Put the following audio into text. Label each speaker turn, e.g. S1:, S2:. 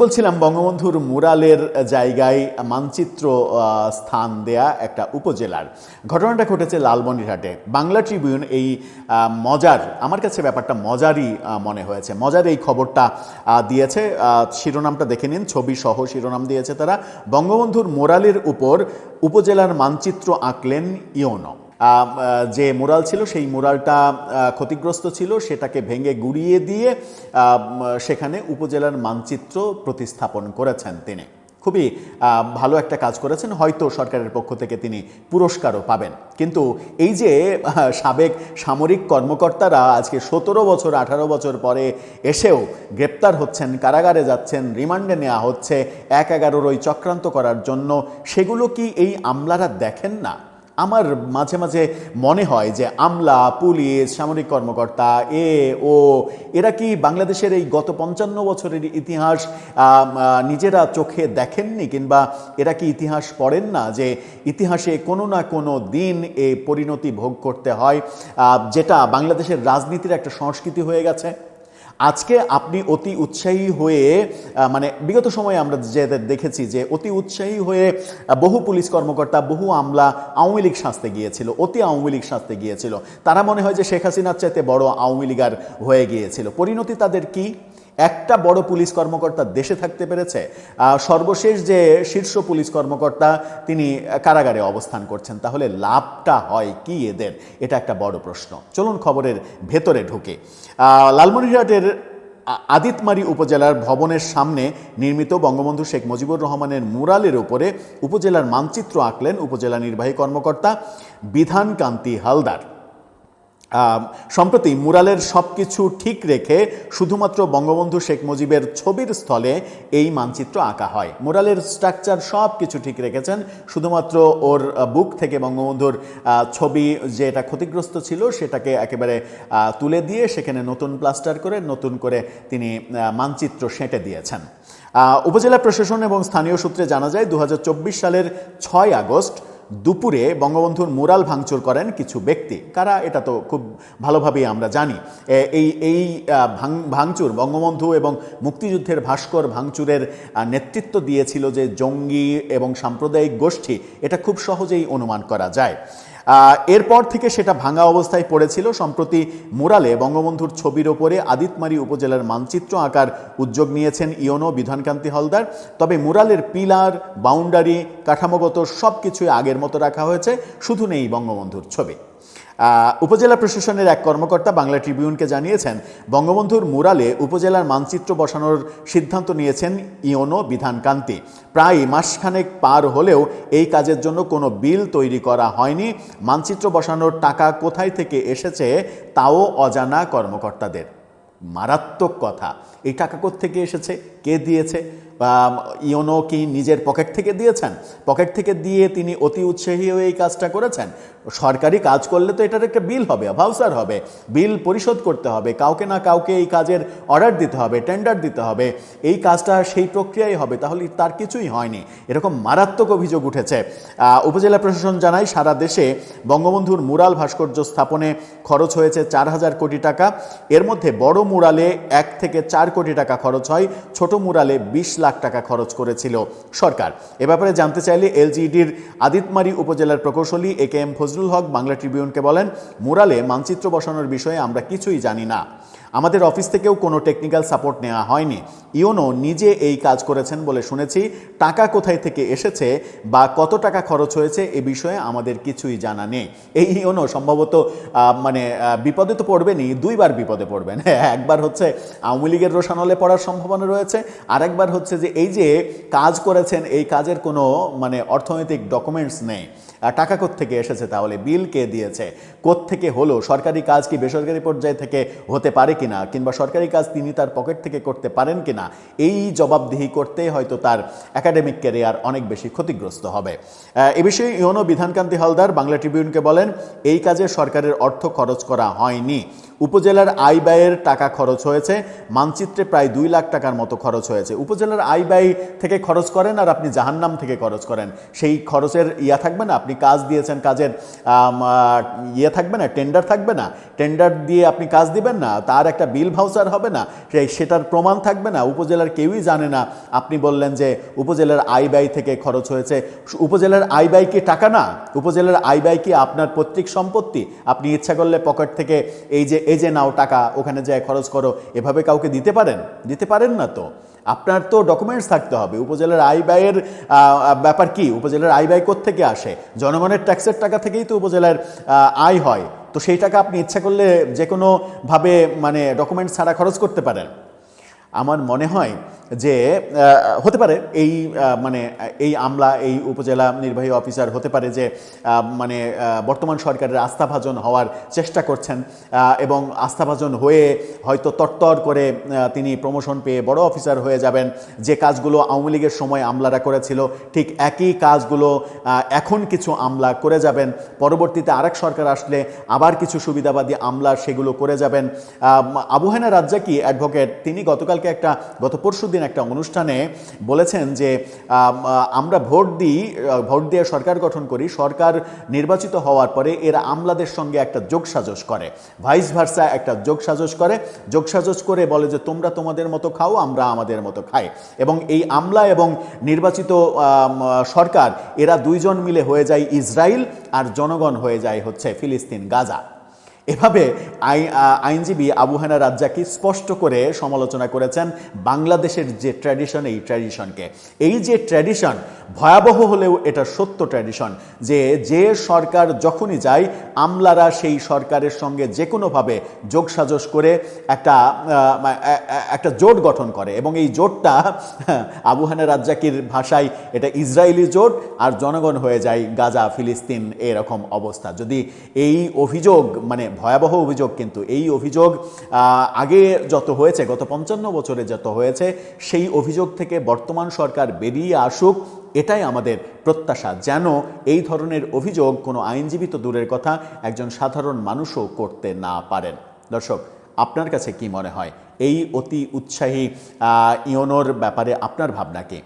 S1: বলছিলাম বঙ্গবন্ধুর মুরালের জায়গায় মানচিত্র স্থান দেয়া একটা উপজেলার ঘটনাটা ঘটেছে লালমনিরহাটে। বাংলা ট্রিবিউন এই মজার, আমার কাছে ব্যাপারটা মজারই মনে হয়েছে, মজার এই খবরটা দিয়েছে। শিরোনামটা দেখে নিন, ছবি সহ শিরোনাম দিয়েছে তারা। বঙ্গবন্ধুর মুরালের উপর উপজেলার মানচিত্র আঁকলেন ইওনো। যে মুরাল ছিল সেই মুরালটা ক্ষতিগ্রস্ত ছিল, সেটাকে ভেঙে গুড়িয়ে দিয়ে সেখানে উপজেলার মানচিত্র প্রতিস্থাপন করেছেন তিনি। খুবই ভালো একটা কাজ করেছেন, হয়তো সরকারের পক্ষ থেকে তিনি পুরস্কারও পাবেন। কিন্তু এই যে সাবেক সামরিক কর্মকর্তারা আজকে 17 বছর 18 বছর পরে এসেও গ্রেপ্তার হচ্ছেন, কারাগারে যাচ্ছেন, রিমান্ডে নেওয়া হচ্ছে 1/11 ওই চক্রান্ত করার জন্য, সেগুলো কি এই আমলারা দেখেন না? আমার মাঝে মাঝে মনে হয় যে আমলা, পুলিশ, সামরিক কর্মকর্তা এরা কি বাংলাদেশের এই গত 55 বছরের ইতিহাস নিজেরা চোখে দেখেননি, কিংবা এরা কি ইতিহাস পড়েন না যে ইতিহাসে কোনো না কোনো দিন এই পরিণতি ভোগ করতে হয়, যেটা বাংলাদেশের রাজনীতির একটা সংস্কৃতি হয়ে গেছে। আজকে আপনি অতি উৎসাহী হয়ে, মানে বিগত সময়ে আমরা যে দেখেছি যে অতি উৎসাহী হয়ে বহু পুলিশ কর্মকর্তা, বহু আমলা আওয়ামী লীগ সাজতে গিয়েছিল, অতি আওয়ামী লীগ সাজতে গিয়েছিল। তারা মনে হয় যে শেখ হাসিনার চাইতে বড় আওয়ামী লীগার হয়ে গিয়েছিল। পরিণতি তাদের কি? একটা বড় পুলিশ কর্মকর্তা দেশে থাকতে পেরেছে, সর্বশেষ যে শীর্ষ পুলিশ কর্মকর্তা তিনি কারাগারে অবস্থান করছেন। তাহলে লাভটা হয় কি এদের? এটা একটা বড় প্রশ্ন। চলুন খবরের ভেতরে ঢুকে। লালমনিরহাটের আদিতমারি উপজেলার ভবনের সামনে নির্মিত বঙ্গবন্ধু শেখ মুজিবুর রহমানের মুরালের উপরে উপজেলার মানচিত্র আঁকলেন উপজেলা নির্বাহী কর্মকর্তা বিধানকান্তি হালদার। সম্প্রতি মুরালের সব কিছু ঠিক রেখে শুধুমাত্র বঙ্গবন্ধু শেখ মুজিবের ছবির স্থলে এই মানচিত্র আঁকা হয়। মুরালের স্ট্রাকচার সব কিছু ঠিক রেখেছেন, শুধুমাত্র ওর বুক থেকে বঙ্গবন্ধুর ছবি যেটা ক্ষতিগ্রস্ত ছিল সেটাকে একেবারে তুলে দিয়ে সেখানে নতুন প্লাস্টার করে নতুন করে তিনি মানচিত্র সেঁটে দিয়েছেন। উপজেলা প্রশাসন এবং স্থানীয় সূত্রে জানা যায় 2024 সালের 6 আগস্ট দুপুরে বঙ্গবন্ধুর মুরাল ভাঙচুর করেন কিছু ব্যক্তি। কারা এটা তো খুব ভালোভাবেই আমরা জানি। এই ভাঙচুর বঙ্গবন্ধু এবং মুক্তিযুদ্ধের ভাস্কর ভাঙচুরের নেতৃত্ব দিয়েছিল যে জঙ্গি এবং সাম্প্রদায়িক গোষ্ঠী, এটা খুব সহজেই অনুমান করা যায়। এরপর থেকে সেটা ভাঙা অবস্থায় পড়েছিল। সম্প্রতি মুরালে বঙ্গবন্ধুর ছবির ওপরে আদিতমারি উপজেলার মানচিত্র আঁকার উদ্যোগ নিয়েছেন ইওনো বিধানকান্তি হালদার। তবে মুরালের পিলার, বাউন্ডারি, কাঠামোগত সব কিছুই আগের মতো রাখা হয়েছে, শুধু নেই বঙ্গবন্ধুর ছবি। উপজেলা প্রশাসনের এক কর্মকর্তা বাংলা ট্রিবিউনকে জানিয়েছেন, বঙ্গবন্ধুর মুরালে উপজেলার মানচিত্র বসানোর সিদ্ধান্ত নিয়েছেন ইওনো বিধানকান্তি। প্রায় মাসখানেক পার হলেও এই কাজের জন্য কোনো বিল তৈরি করা হয়নি। মানচিত্র বসানোর টাকা কোথায় থেকে এসেছে তাও অজানা কর্মকর্তাদের। মারাত্মক কথা। এই টাকা কোত্থেকে এসেছে, কে দিয়েছে? ইওনো কি নিজের পকেট থেকে দিয়েছেন? পকেট থেকে দিয়ে তিনি অতি উৎসাহী হয়ে এই কাজটা করেছেন? সরকারি কাজ করলে তো এটার একটা বিল হবে, ভাউচার হবে, বিল পরিশোধ করতে হবে, কাউকে না কাউকে এই কাজের অর্ডার দিতে হবে, টেন্ডার দিতে হবে, এই কাজটা সেই প্রক্রিয়ায় হবে। তাহলে তার কিছুই হয়নি, এরকম মারাত্মক অভিযোগ উঠেছে। উপজেলা প্রশাসন জানায়, সারা দেশে বঙ্গবন্ধুর মুরাল ভাস্কর্য স্থাপনে খরচ হয়েছে 4000 কোটি টাকা। এর মধ্যে বড় মুরালে 1 থেকে 4 কোটি টাকা খরচ হয়, ছোট মুরালে 20 লাখ টাকা খরচ করেছিল সরকার। এ ব্যাপারে জানতে চাইলে এলজিইডির আদিতমারি উপজেলার প্রকৌশলী AKM ফজলুল হক বাংলা ট্রিবিউনকে বলেন, মুরালে মানচিত্র বসানোর বিষয়ে আমরা কিছুই জানি না, আমাদের অফিস থেকেও কোনো টেকনিক্যাল সাপোর্ট নেওয়া হয়নি। ইওনো নিজে এই কাজ করেছেন বলে শুনেছি। টাকা কোথায় থেকে এসেছে বা কত টাকা খরচ হয়েছে এ বিষয়ে আমাদের কিছুই জানা নেই। এই ইওনো সম্ভবত বিপদে তো পড়বেনই, 2 বার বিপদে পড়বেন। একবার হচ্ছে আওয়ামী লীগের রোষানলে পড়ার সম্ভাবনা রয়েছে, আর একবার হচ্ছে যে এই যে কাজ করেছেন এই কাজের কোনো অর্থনৈতিক ডকুমেন্টস নেই। টাকা কোত্থেকে এসেছে, তাহলে বিল কে দিয়েছে, কোত্থেকে হলো, সরকারি কাজ কি বেসরকারি পর্যায় থেকে হতে পারে কিনা, কিংবা সরকারি কাজ তিনি তার পকেট থেকে করতে পারেন কিনা, এই জবাবদিহি করতে হয়তো তার একাডেমিক ক্যারিয়ার অনেক বেশি ক্ষতিগ্রস্ত হবে। এ বিষয়ে ইওনো বিধানকান্তি হালদার বাংলা ট্রিবিউনকে বলেন, এই কাজে সরকারের অর্থ খরচ করা হয়নি। উপজেলার আয় ব্যয়ের টাকা খরচ হয়েছে, মানচিত্রে প্রায় 2 লাখ টাকার মতো খরচ হয়েছে। উপজেলার আয় ব্যয় থেকে খরচ করেন আর আপনি জাহান্নাম থেকে খরচ করেন, সেই খরচের থাকবে না? আপনি কাজ দিয়েছেন, কাজের থাকবে না, টেন্ডার থাকবে না? টেন্ডার দিয়ে আপনি কাজ দিবেন না, তার একটা বিল ভাউচার হবে না, সেটার প্রমাণ থাকবে না? উপজেলার কেউই জানে না। আপনি বললেন যে উপজেলার আয় ব্যয় থেকে খরচ হয়েছে। উপজেলার আয় ব্যয় কি টাকা না? উপজেলার আয় ব্যয় কি আপনার পৈতৃক সম্পত্তি? আপনি ইচ্ছা করলে পকেট থেকে এই যে নাও টাকা, ওখানে যায় খরচ করো, এভাবে কাউকে দিতে পারেন? দিতে পারেন না তো। আপনার তো ডকুমেন্টস থাকতে হবে। উপজেলার আয় ব্যয়ের ব্যাপার কি? উপজেলার আয় ব্যয় কোত্থেকে আসে? জনগণের ট্যাক্সের টাকা থেকেই তো উপজেলার আয় হয়। তো সেই টাকা আপনি ইচ্ছা করলে যে কোনোভাবে মানে ডকুমেন্টস ছাড়া খরচ করতে পারেন। আমার মনে হয় যে হতে পারে এই আমলা, এই উপজেলা নির্বাহী অফিসার হতে পারে যে মানে বর্তমান সরকারের আস্থাভাজন হওয়ার চেষ্টা করছেন এবং আস্থাভাজন হয়ে হয়তো তরতর করে তিনি প্রমোশন পেয়ে বড় অফিসার হয়ে যাবেন। যে কাজগুলো আওয়ামী লীগের সময় আমলারা করেছিল ঠিক একই কাজগুলো এখন কিছু আমলা করে যাবেন। পরবর্তীতে আরেক সরকার আসলে আবার কিছু সুবিধাবাদী আমলা সেগুলো করে যাবেন। আবু হেনা রাজ্জাকী অ্যাডভোকেট তিনি গত পরশুদিন একটা অনুষ্ঠানে বলেছেন যে আমরা ভোট দিয়ে সরকার গঠন করি, সরকার নির্বাচিত হওয়ার পরে এরা আমলাদের সঙ্গে একটা যোগসাজশ করে, ভাইস ভার্সা একটা যোগসাজশ করে বলে যে তোমরা তোমাদের মতো খাও, আমরা আমাদের মতো খাই। এবং এই আমলা এবং নির্বাচিত সরকার এরা দুইজন মিলে হয়ে যায় ইসরায়েল, আর জনগণ হয়ে যায় হচ্ছে ফিলিস্তিন, গাজা। এভাবে আইনজীবী আবু হেনা রাজ্জাকী স্পষ্ট করে সমালোচনা করেছেন বাংলাদেশের যে ট্র্যাডিশন, এই ট্র্যাডিশনকে। এই যে ট্র্যাডিশন ভয়াবহ হলেও এটা সত্য ট্র্যাডিশন যে সরকার যখনই যায় আমলারা সেই সরকারের সঙ্গে যে কোনোভাবে যোগসাজশ করে একটা জোট গঠন করে, এবং এই জোটটা আবু হেনা রাজ্জাকীর ভাষায় এটা ইসরায়েলি জোট, আর জনগণ হয়ে যায় গাজা, ফিলিস্তিন, এরকম অবস্থা। যদি এই অভিযোগ, মানে ভয়াবহ অভিযোগ, কিন্তু এই অভিযোগ আগে যত হয়েছে, গত 55 বছরে যত হয়েছে, সেই অভিযোগ থেকে বর্তমান সরকার বেরিয়ে আসুক, এটাই আমাদের প্রত্যাশা। যেন এই ধরনের অভিযোগ কোনো আইনজীবী তো দূরের কথা, একজন সাধারণ মানুষও করতে না পারেন। দর্শক, আপনার কাছে কি মনে হয় এই অতি উৎসাহী ইওনোর ব্যাপারে আপনার ভাবনা কি?